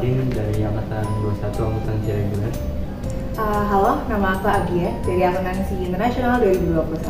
Adin dari angkatan 21 akuntansi reguler. Halo, nama aku Agia dari Akuntansi Internasional 2021.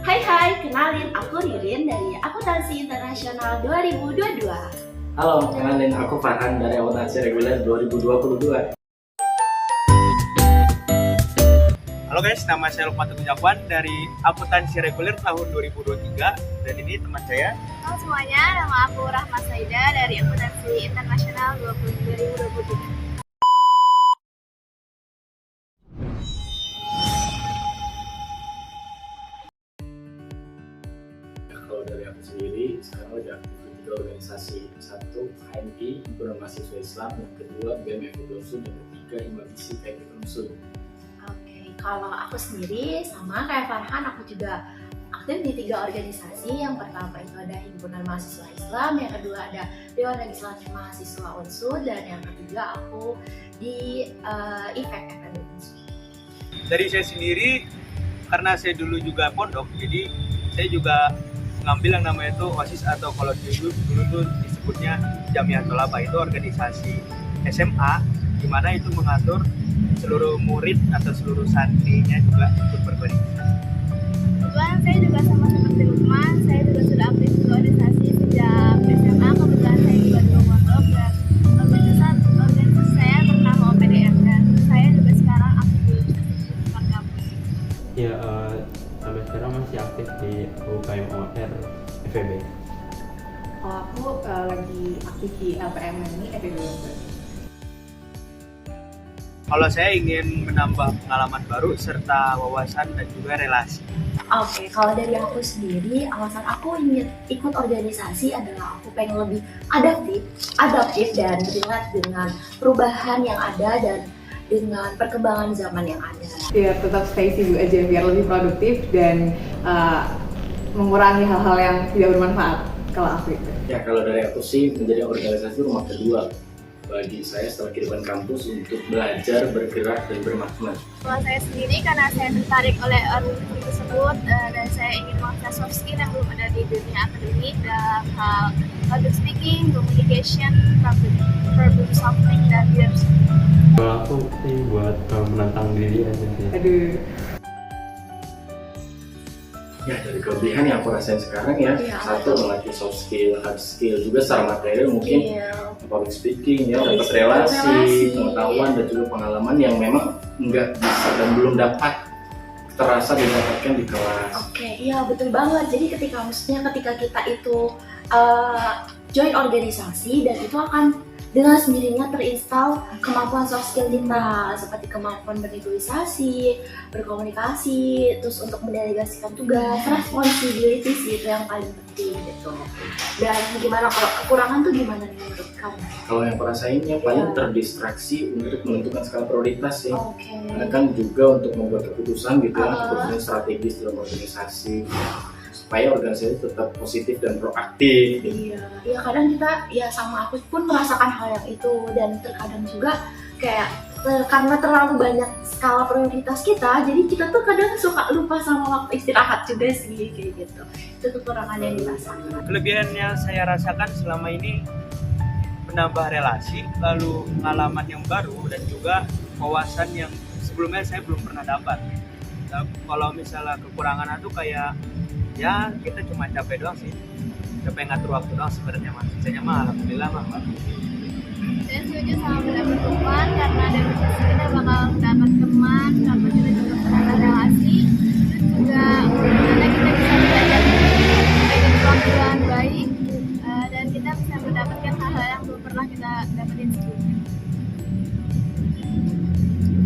Hai, kenalin aku Ririn dari Akuntansi Internasional 2022. Halo, kenalin aku Farhan dari Akuntansi Reguler 2022. Halo guys, nama saya Lukman Teguh Jakwan dari Akuntansi Reguler tahun 2023 dan ini teman saya. Halo semuanya, nama aku Rahma Saida dari Akuntansi Internasional 2023. Kalau dari aku sendiri, sekarang lagi aktif di 3 organisasi. Satu, HMI, Himpunan Mahasiswa Islam. Yang kedua, BMFI Unsur. Yang ketiga, Himabisi KP Unsur. Oke, kalau aku sendiri sama kayak Farhan, aku juga aktif di 3 organisasi. Yang pertama itu ada Himpunan Mahasiswa Islam, yang kedua ada Dewan Legislatif Mahasiswa Unsur, dan yang ketiga aku di IFEK FNB Unsur. Dari saya sendiri, karena saya dulu juga pondok, jadi saya juga ngambil yang namanya itu OSIS atau kalau dulu tuh disebutnya Jamiah Tolaba, itu organisasi SMA di mana itu mengatur seluruh murid atau seluruh santrinya juga ikut berorganisasi. Kebetulan saya juga sama seperti Lukman, saya juga sudah aktif di organisasi sejak SMA. Kebetulan saya juga dulu pondok dan organisasi saya bernama OPDM dan saya juga sekarang aktif di Universitas Kampus. Ya, sampai sekarang masih aktif di UKM OR FEB. Kalau aku lagi aktif di LPM ini FEB Unsur. Kalau saya ingin menambah pengalaman baru serta wawasan dan juga relasi. Oke, kalau dari aku sendiri, alasan aku ingin ikut organisasi adalah aku pengen lebih adaptif dan relate dengan perubahan yang ada dan dengan perkembangan zaman yang ada. Ya, tetap stay sibuk aja biar lebih produktif dan mengurangi hal-hal yang tidak bermanfaat kalau aku itu. Ya, kalau dari aku sih menjadi organisasi rumah kedua bagi saya setelah kehidupan kampus untuk belajar, bergerak, dan bermakna. Kalau saya sendiri karena saya tertarik oleh organisasi tersebut dan saya ingin mengasah soft skill yang belum ada di dunia akademik dalam hal public speaking, communication, problem solving, dan leadership. Kalau aku sih buat menantang diri aja sih. Aduh. Ya, dari kelebihan yang aku rasain sekarang ya, satu melatih soft skill, hard skill, juga secara material mungkin public speaking ya, dapat relasi, pengetahuan dan juga pengalaman yang memang nggak bisa dan belum dapat terasa didapatkan di kelas. Oke, iya betul banget. Jadi ketika kita itu join organisasi dan itu akan dengan sendirinya terinstall kemampuan soft skill kita seperti kemampuan bernegosiasi, berkomunikasi, terus untuk mendelegasikan tugas, responsibility sih itu yang paling penting gitu. Dan gimana kalau kekurangan tuh gimana nih menurut kamu? Kalau yang aku rasainnya paling terdistraksi untuk menentukan skala prioritas ya. Oke. Karena kan juga untuk membuat keputusan gitu ya, keputusan strategis dalam organisasi supaya organisasi tetap positif dan proaktif gitu. Iya, kadang kita ya sama aku pun merasakan hal yang itu dan terkadang juga kayak karena terlalu banyak skala prioritas kita, jadi kita tuh kadang suka lupa sama waktu istirahat juga sih kayak gitu. Itu kekurangan yang dirasakan. Kelebihan yang saya rasakan selama ini menambah relasi, lalu pengalaman yang baru dan juga wawasan yang sebelumnya saya belum pernah dapat. Nah, kalau misalnya kekurangan itu kayak ya kita cuma capek doang sih, capek ngatur waktu doang sebenarnya mas. Sisanya mah alhamdulillah mah. Saya setuju sama pendapat Lukman karena dari sisi kita bakal mendapat teman, kalau kita juga mendapat relasi, dan juga karena kita bisa belajar dengan waktu yang baik dan kita bisa mendapatkan hal-hal yang belum pernah kita dapetin sebelumnya.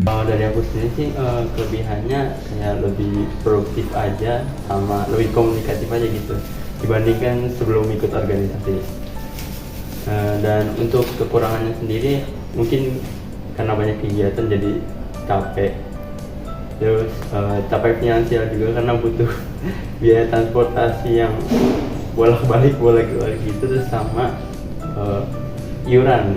Kalau dari aku sendiri sih kelebihannya kayak lebih produktif aja sama lebih komunikatif aja gitu dibandingkan sebelum ikut organisasi. Dan untuk kekurangannya sendiri mungkin karena banyak kegiatan jadi capek. Terus capek finansial juga karena butuh biaya transportasi yang bolak-balik gitu, terus sama iuran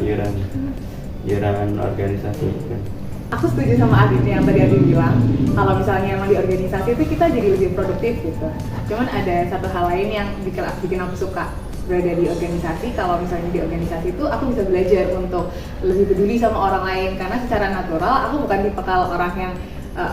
organisasi kan. Aku setuju sama Adin yang tadi Adin bilang, kalau misalnya emang di organisasi itu kita jadi lebih produktif gitu. Cuman ada satu hal lain yang bikin aku suka, berada di organisasi, kalau misalnya di organisasi itu aku bisa belajar untuk lebih peduli sama orang lain, karena secara natural aku bukan tipikal orang yang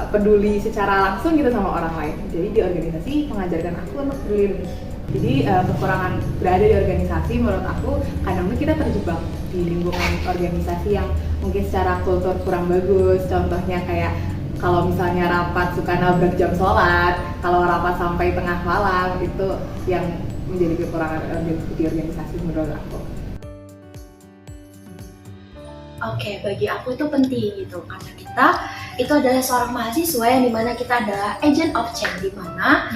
peduli secara langsung gitu sama orang lain. Jadi di organisasi mengajarkan aku untuk peduli lebih. Jadi kekurangan berada di organisasi menurut aku kadang kita terjebak di lingkungan organisasi yang mungkin secara kultur kurang bagus. Contohnya kayak kalau misalnya rapat suka nabrak jam sholat, kalau rapat sampai tengah malam, itu yang menjadi kekurangan di organisasi menurut aku. Oke, bagi aku itu penting gitu, karena kita itu adalah seorang mahasiswa yang dimana kita adalah agent of change, dimana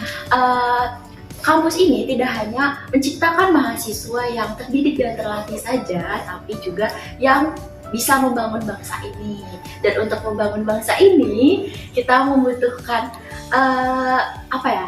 kampus ini tidak hanya menciptakan mahasiswa yang terdidik dan terlatih saja, tapi juga yang bisa membangun bangsa ini. Dan untuk membangun bangsa ini kita membutuhkan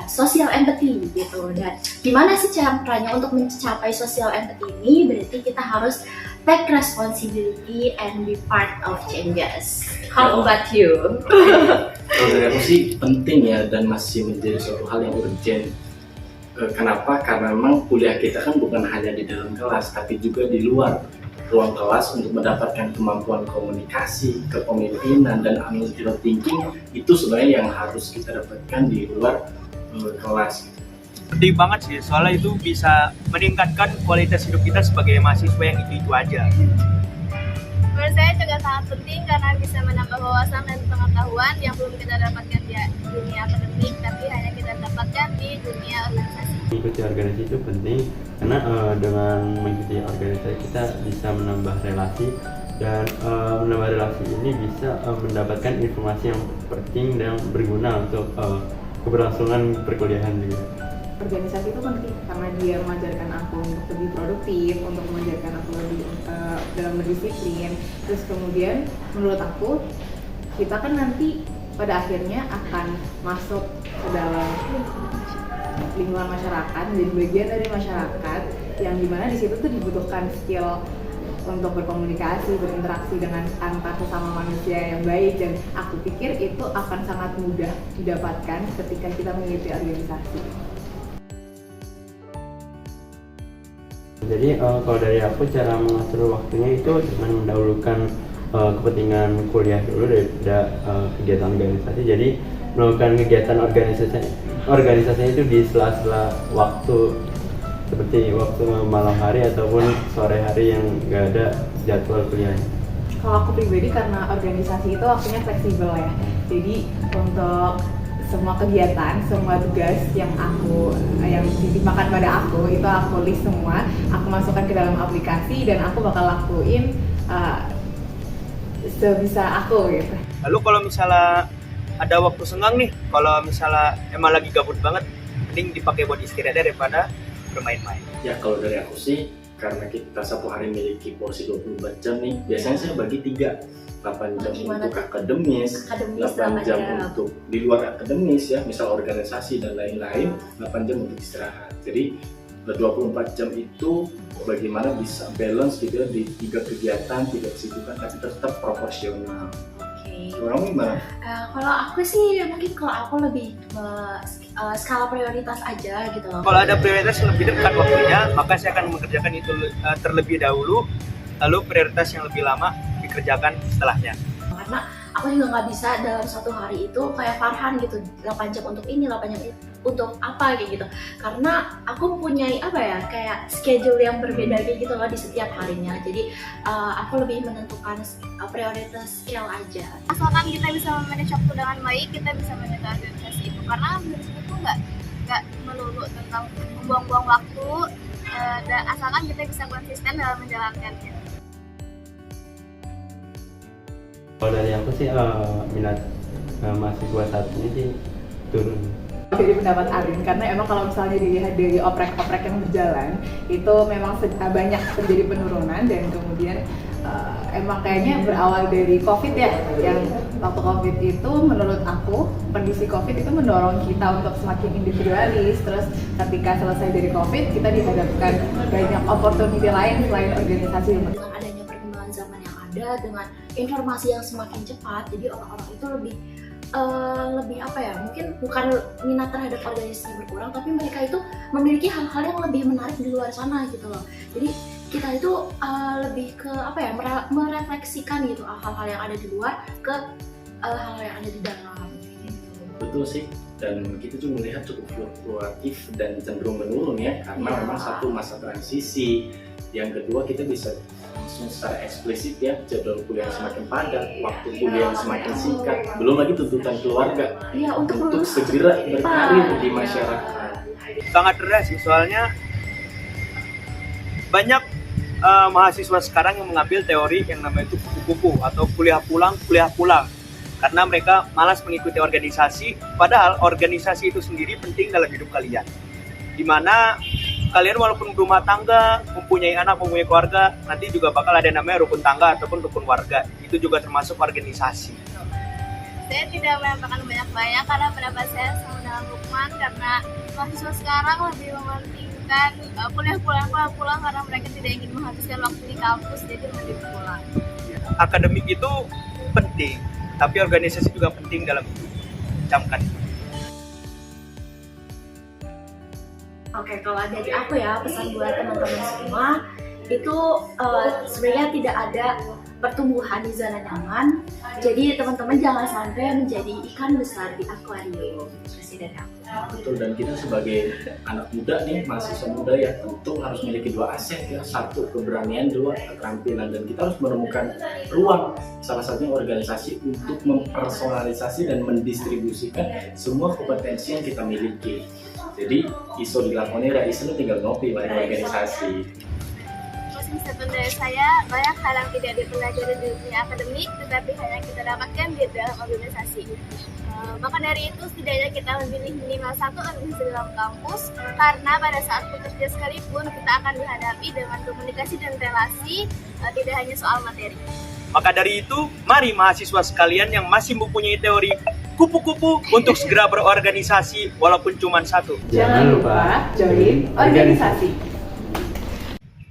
social empathy gitu. Dan gimana sih caranya untuk mencapai social empathy ini? Berarti kita harus take responsibility and be part of changes. How about you? Kalau dari aku sih penting ya, dan masih menjadi suatu hal yang urgent. Kenapa? Karena memang kuliah kita kan bukan hanya di dalam kelas, tapi juga di luar ruang kelas untuk mendapatkan kemampuan komunikasi, kepemimpinan, dan analytical thinking. Itu sebenarnya yang harus kita dapatkan di luar kelas. Penting banget sih, soalnya itu bisa meningkatkan kualitas hidup kita sebagai mahasiswa yang itu aja. Menurut saya juga sangat penting karena bisa menambah wawasan dan pengetahuan yang belum kita dapatkan di dunia akademik, tapi hanya kita dapatkan di dunia organisasi. Mengikuti organisasi itu penting karena dengan mengikuti organisasi kita bisa menambah relasi, dan menambah relasi ini bisa mendapatkan informasi yang penting dan berguna untuk keberlangsungan perkuliahan juga. Organisasi itu penting karena dia mengajarkan aku untuk lebih produktif, untuk mengajarkan aku lebih dalam berdisiplin. Terus kemudian menurut aku kita kan nanti pada akhirnya akan masuk ke dalam lingkungan masyarakat, menjadi bagian dari masyarakat yang dimana di situ tuh dibutuhkan skill untuk berkomunikasi, berinteraksi dengan antar sesama manusia yang baik, dan aku pikir itu akan sangat mudah didapatkan ketika kita mengikuti organisasi. Jadi kalau dari aku cara mengatur waktunya itu dengan mendahulukan kepentingan kuliah dulu daripada kegiatan organisasi. Jadi melakukan kegiatan organisasinya itu di sela-sela waktu, seperti waktu malam hari ataupun sore hari yang nggak ada jadwal kuliahnya. Kalau aku pribadi karena organisasi itu waktunya fleksibel ya. Jadi untuk semua kegiatan, semua tugas yang ditimpakan pada aku itu aku list semua, aku masukkan ke dalam aplikasi dan aku bakal lakuin sebisa aku gitu. Lalu kalau misalnya ada waktu senggang nih, kalau misalnya emang lagi gabut banget, mending dipakai buat istirahat daripada bermain-main. Ya kalau dari aku sih, karena kita satu hari memiliki porsi 24 jam nih, biasanya saya bagi 8 jam untuk akademis, 8 jam untuk di luar akademis ya, misal organisasi dan lain-lain, 8 jam untuk istirahat. Jadi 24 jam itu bagaimana bisa balance gitu ya di 3 kegiatan, 3 kesibukan, tapi tetap proporsional. Orang gimana? Kalau aku sih mungkin kalau aku lebih skala prioritas aja gitu loh. Kalau ada prioritas yang lebih dekat waktunya, maka saya akan mengerjakan itu terlebih dahulu, lalu prioritas yang lebih lama dikerjakan setelahnya. Karena aku juga nggak bisa dalam satu hari itu kayak Farhan gitu 8 jam untuk ini, 8 jam untuk apa kayak gitu. Karena aku punya kayak schedule yang berbeda kayak gitu loh di setiap harinya. Jadi aku lebih menentukan prioritas skill aja. Asalkan kita bisa memanage waktu dengan baik, kita bisa memanage organisasi itu. Karena organisasi itu nggak melulu tentang membuang-buang waktu, dan asalkan kita bisa konsisten dalam menjalankannya. Kalau dari aku sih minat mahasiswa saat ini sih turun. Jadi pendapat Arin, karena emang kalau misalnya dilihat dari oprek-oprek yang berjalan itu memang banyak terjadi penurunan, dan kemudian emang kayaknya berawal dari COVID ya, yang waktu COVID itu menurut aku kondisi COVID itu mendorong kita untuk semakin individualis. Terus ketika selesai dari COVID kita dihadapkan banyak opportunity lain selain organisasi. Dengan adanya perkembangan zaman yang ada, dengan informasi yang semakin cepat, jadi orang-orang itu lebih lebih apa ya, mungkin bukan minat terhadap organisasi berkurang, tapi mereka itu memiliki hal-hal yang lebih menarik di luar sana gitu loh. Jadi kita itu lebih ke apa ya, merefleksikan gitu hal-hal yang ada di luar ke hal-hal yang ada di dalam. Betul sih, dan kita juga melihat cukup fluktuatif dan cenderung menurun ya, karena memang satu masa transisi, yang kedua kita bisa langsung secara eksplisit ya, jadwal kuliah yang semakin padat, waktu kuliah yang semakin singkat, belum lagi tuntutan keluarga untuk segera berkarir di masyarakat. Sangat deras sih, soalnya banyak mahasiswa sekarang yang mengambil teori yang namanya itu kupu-kupu atau kuliah pulang, karena mereka malas mengikuti organisasi, padahal organisasi itu sendiri penting dalam hidup kalian, dimana kalian walaupun berumah tangga, mempunyai anak, mempunyai keluarga, nanti juga bakal ada namanya rukun tangga ataupun rukun warga, itu juga termasuk organisasi. Saya tidak menambahkan banyak-banyak karena pendapat saya sama dengan Lukman, karena mahasiswa sekarang lebih mementingkan kuliah pulang karena mereka tidak ingin menghabiskan waktu di kampus, jadi mending pulang. Akademik itu penting, tapi organisasi juga penting dalam hidup. Camkan. Oke, kalau dari aku ya, pesan buat teman-teman semua itu sebenarnya tidak ada pertumbuhan di zona nyaman. Jadi teman-teman jangan sampai menjadi ikan besar di akuarium. Presiden aku. Betul, dan kita sebagai anak muda nih, mahasiswa muda ya, tentu harus memiliki dua aset ya, satu keberanian, dua keterampilan, dan kita harus menemukan ruang, salah satunya organisasi, untuk mempersonalisasi dan mendistribusikan semua kompetensi yang kita miliki. Jadi iso dilakoni, iso tinggal ngopi bareng organisasi. Closing statement dari saya, banyak hal yang tidak dipelajari di dunia akademik, tetapi hanya kita dapatkan di dalam organisasi. Maka dari itu, setidaknya kita memilih minimal satu organisasi dalam kampus, karena pada saat bekerja sekalipun kita akan dihadapi dengan komunikasi dan relasi, tidak hanya soal materi. Maka dari itu, mari mahasiswa sekalian yang masih mempunyai teori kupu-kupu untuk segera berorganisasi walaupun cuma satu. Jangan lupa join organisasi.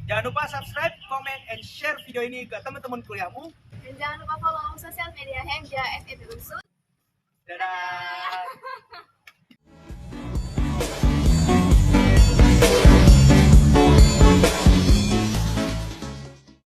Jangan lupa subscribe, comment, and share video ini ke teman-teman kuliahmu. Dan jangan lupa follow sosial media Hemja